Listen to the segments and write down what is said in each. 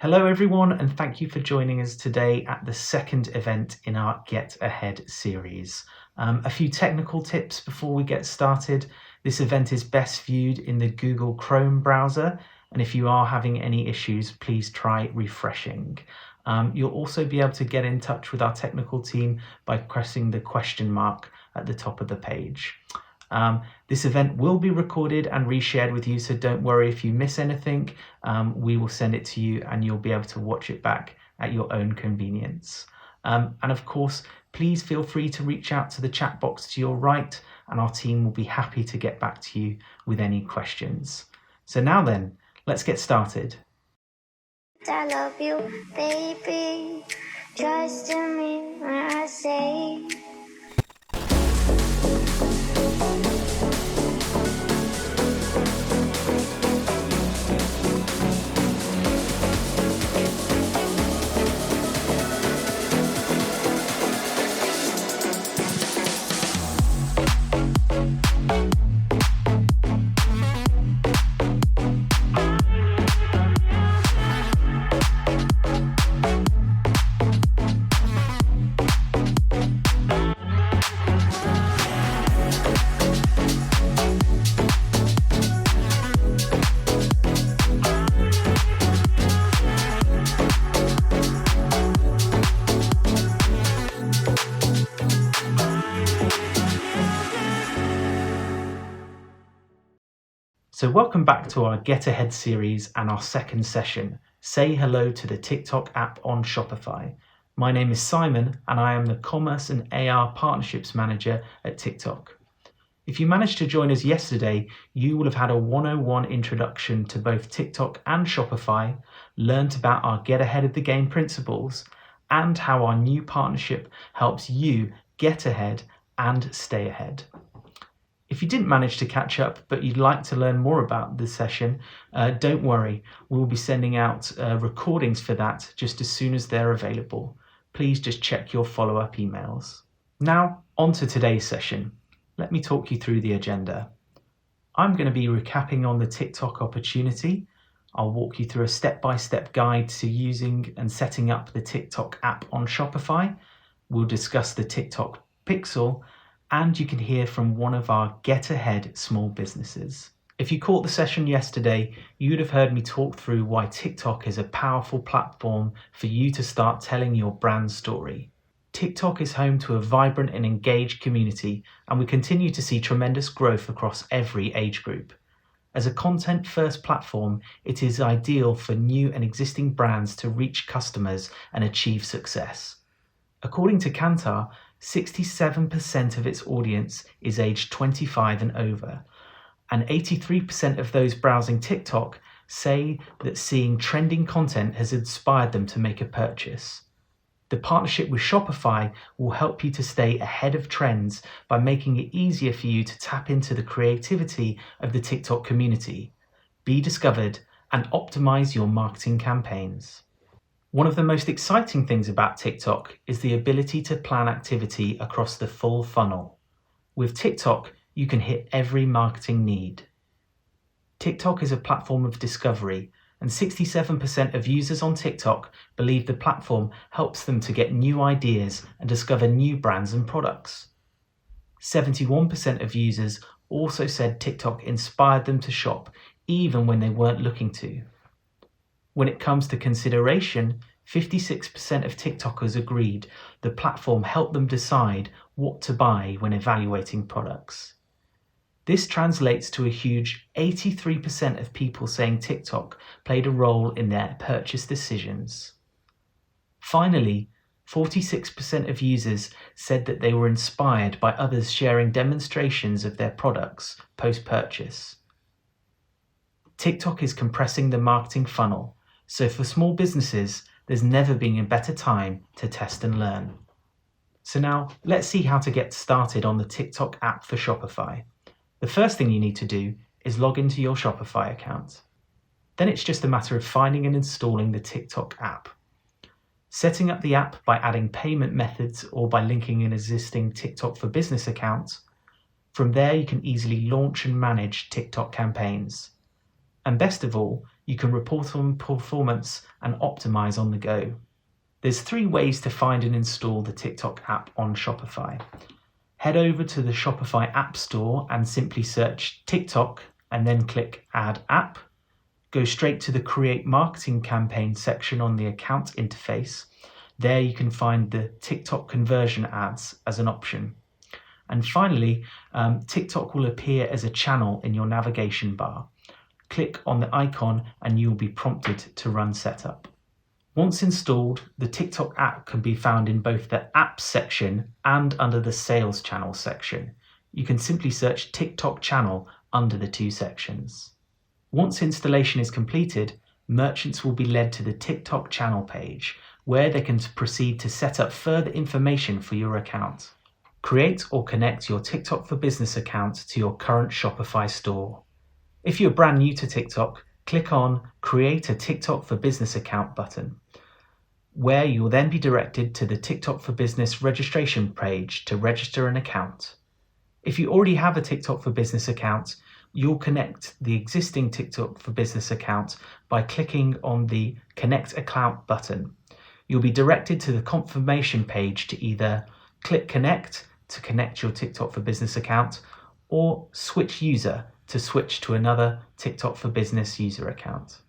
Hello everyone, and thank you for joining us today at the second event in our Get Ahead series. A few technical tips before we get started. This event is best viewed in the Google Chrome browser, and if you are having any issues, please try refreshing. You'll also be able to get in touch with our technical team by pressing the question mark at the top of the page. This event will be recorded and reshared with you, so don't worry if you miss anything. We will send it to you and you'll be able to watch it back at your own convenience. And of course, please feel free to reach out to the chat box to your right, and our team will be happy to get back to you with any questions. So now then, let's get started. I love you, baby. Trust in me when I say. So welcome back to our Get Ahead series and our second session, Say Hello to the TikTok app on Shopify. My name is Simon and I am the Commerce and AR Partnerships Manager at TikTok. If you managed to join us yesterday, you will have had a 101 introduction to both TikTok and Shopify, learnt about our Get Ahead of the Game principles, and how our new partnership helps you get ahead and stay ahead. If you didn't manage to catch up, but you'd like to learn more about this session, don't worry, we'll be sending out recordings for that just as soon as they're available. Please just check your follow-up emails. Now, on to today's session. Let me talk you through the agenda. I'm going to be recapping on the TikTok opportunity. I'll walk you through a step-by-step guide to using and setting up the TikTok app on Shopify. We'll discuss the TikTok Pixel, and you can hear from one of our Get Ahead small businesses. If you caught the session yesterday, you would have heard me talk through why TikTok is a powerful platform for you to start telling your brand story. TikTok is home to a vibrant and engaged community, and we continue to see tremendous growth across every age group. As a content-first platform, it is ideal for new and existing brands to reach customers and achieve success. According to Kantar, 67% of its audience is aged 25 and over, and 83% of those browsing TikTok say that seeing trending content has inspired them to make a purchase. The partnership with Shopify will help you to stay ahead of trends by making it easier for you to tap into the creativity of the TikTok community, be discovered, and optimize your marketing campaigns. One of the most exciting things about TikTok is the ability to plan activity across the full funnel. With TikTok, you can hit every marketing need. TikTok is a platform of discovery, and 67% of users on TikTok believe the platform helps them to get new ideas and discover new brands and products. 71% of users also said TikTok inspired them to shop even when they weren't looking to. When it comes to consideration, 56% of TikTokers agreed the platform helped them decide what to buy when evaluating products. This translates to a huge 83% of people saying TikTok played a role in their purchase decisions. Finally, 46% of users said that they were inspired by others sharing demonstrations of their products post-purchase. TikTok is compressing the marketing funnel, so for small businesses, there's never been a better time to test and learn. So now, let's see how to get started on the TikTok app for Shopify. The first thing you need to do is log into your Shopify account. Then it's just a matter of finding and installing the TikTok app. Setting up the app by adding payment methods or by linking an existing TikTok for Business account. From there, you can easily launch and manage TikTok campaigns. And best of all, You can report on performance and optimize on the go. There's 3 ways to find and install the TikTok app on Shopify. Head over to the Shopify App Store and simply search TikTok and then click Add App. Go straight to the Create Marketing Campaign section on the account interface. There you can find the TikTok conversion ads as an option. And finally, TikTok will appear as a channel in your navigation bar. Click on the icon and you will be prompted to run setup. Once installed, the TikTok app can be found in both the Apps section and under the Sales Channel section. You can simply search TikTok channel under the 2 sections. Once installation is completed, merchants will be led to the TikTok channel page, where they can proceed to set up further information for your account. Create or connect your TikTok for Business account to your current Shopify store. If you're brand new to TikTok, click on Create a TikTok for Business account button, where you'll then be directed to the TikTok for Business registration page to register an account. If you already have a TikTok for Business account, you'll connect the existing TikTok for Business account by clicking on the Connect Account button. You'll be directed to the confirmation page to either click Connect to connect your TikTok for Business account or switch user to switch to another TikTok for Business user account.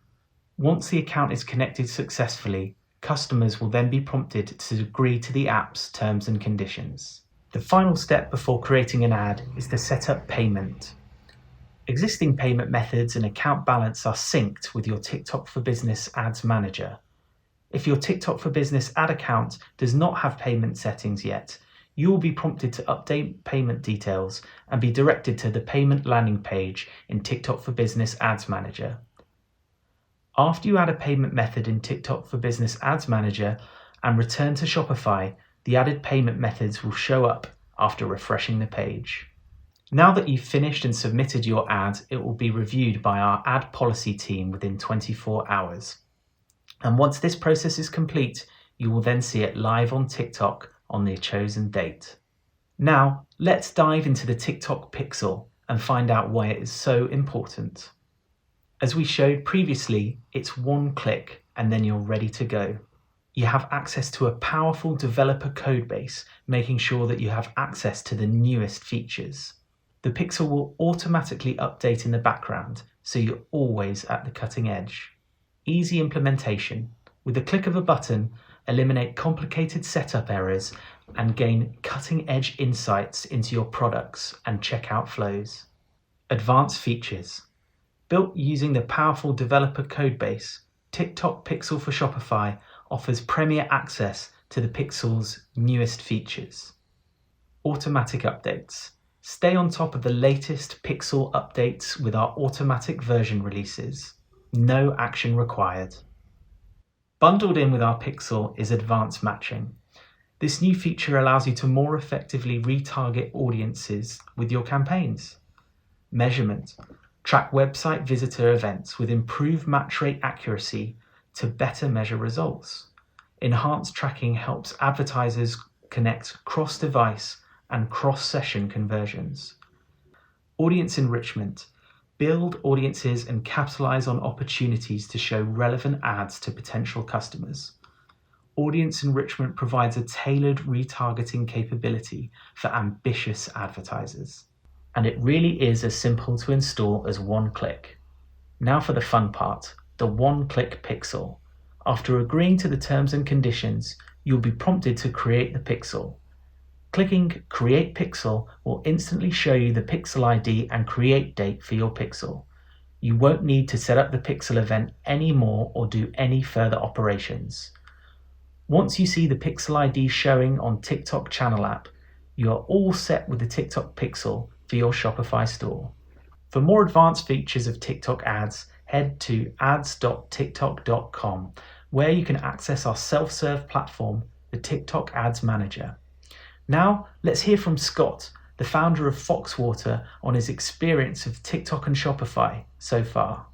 Once the account is connected successfully, customers will then be prompted to agree to the app's terms and conditions. The final step before creating an ad is to set up payment. Existing payment methods and account balance are synced with your TikTok for Business Ads Manager. If your TikTok for Business ad account does not have payment settings yet, you will be prompted to update payment details and be directed to the payment landing page in TikTok for Business Ads Manager. After you add a payment method in TikTok for Business Ads Manager and return to Shopify, the added payment methods will show up after refreshing the page. Now that you've finished and submitted your ad, it will be reviewed by our ad policy team within 24 hours. And once this process is complete, you will then see it live on TikTok on the chosen date. Now, let's dive into the TikTok Pixel and find out why it is so important. As we showed previously, it's 1 click and then you're ready to go. You have access to a powerful developer codebase, making sure that you have access to the newest features. The Pixel will automatically update in the background, so you're always at the cutting edge. Easy implementation. With the click of a button, eliminate complicated setup errors and gain cutting-edge insights into your products and checkout flows. Advanced features. Built using the powerful developer codebase, TikTok Pixel for Shopify offers premier access to the Pixel's newest features. Automatic updates. Stay on top of the latest Pixel updates with our automatic version releases. No action required. Bundled in with our Pixel is advanced matching. This new feature allows you to more effectively retarget audiences with your campaigns. Measurement. Track website visitor events with improved match rate accuracy to better measure results. Enhanced tracking helps advertisers connect cross-device and cross-session conversions. Audience enrichment. Build audiences and capitalize on opportunities to show relevant ads to potential customers. Audience enrichment provides a tailored retargeting capability for ambitious advertisers. And it really is as simple to install as 1 click. Now for the fun part, the 1-click Pixel. After agreeing to the terms and conditions, you'll be prompted to create the Pixel. Clicking Create Pixel will instantly show you the Pixel ID and create date for your Pixel. You won't need to set up the Pixel event anymore or do any further operations. Once you see the Pixel ID showing on TikTok channel app, you are all set with the TikTok Pixel for your Shopify store. For more advanced features of TikTok ads, head to ads.tiktok.com, where you can access our self-serve platform, the TikTok Ads Manager. Now, let's hear from Scott, the founder of Foxwater, on his experience of TikTok and Shopify so far.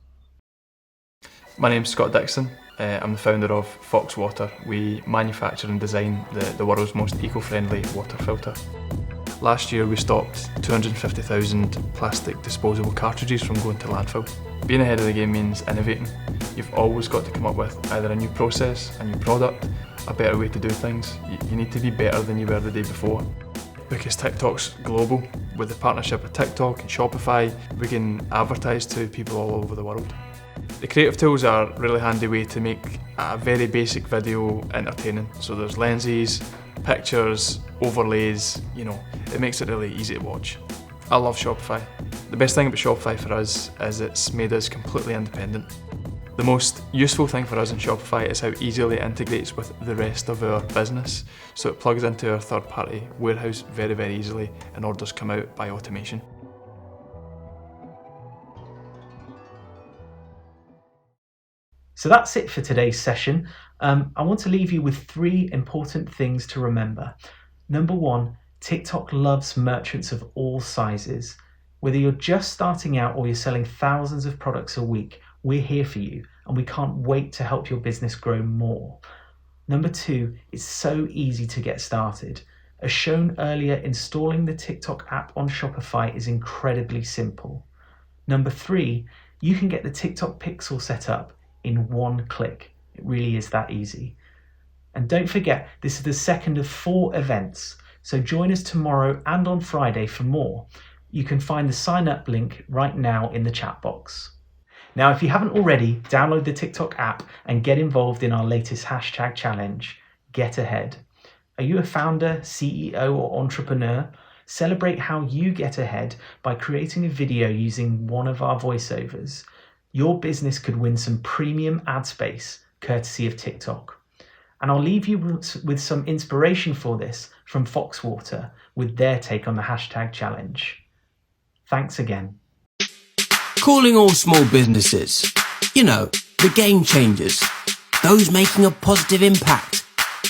My name's Scott Dixon. I'm the founder of Foxwater. We manufacture and design the world's most eco-friendly water filter. Last year we stopped 250,000 plastic disposable cartridges from going to landfill. Being ahead of the game means innovating. You've always got to come up with either a new process, a new product, a better way to do things. You need to be better than you were the day before. Because TikTok's global, with the partnership with TikTok and Shopify, we can advertise to people all over the world. The creative tools are a really handy way to make a very basic video entertaining. So there's lenses, pictures, overlays, it makes it really easy to watch. I love Shopify. The best thing about Shopify for us is it's made us completely independent. The most useful thing for us in Shopify is how easily it integrates with the rest of our business. So it plugs into our third-party warehouse very, very easily and orders come out by automation. So that's it for today's session. I want to leave you with 3 important things to remember. Number 1, TikTok loves merchants of all sizes. Whether you're just starting out or you're selling thousands of products a week, we're here for you and we can't wait to help your business grow more. Number 2, it's so easy to get started. As shown earlier, installing the TikTok app on Shopify is incredibly simple. Number 3, you can get the TikTok Pixel set up in 1 click. It really is that easy. And don't forget, this is the second of 4 events. So join us tomorrow and on Friday for more. You can find the sign up link right now in the chat box. Now, if you haven't already, download the TikTok app and get involved in our latest hashtag challenge, Get Ahead. Are you a founder, CEO, or entrepreneur? Celebrate how you get ahead by creating a video using one of our voiceovers. Your business could win some premium ad space courtesy of TikTok. And I'll leave you with some inspiration for this from Foxwater with their take on the hashtag challenge. Thanks again. Calling all small businesses, the game changers, those making a positive impact,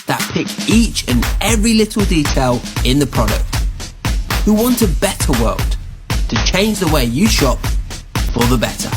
that pick each and every little detail in the product, who want a better world, to change the way you shop for the better.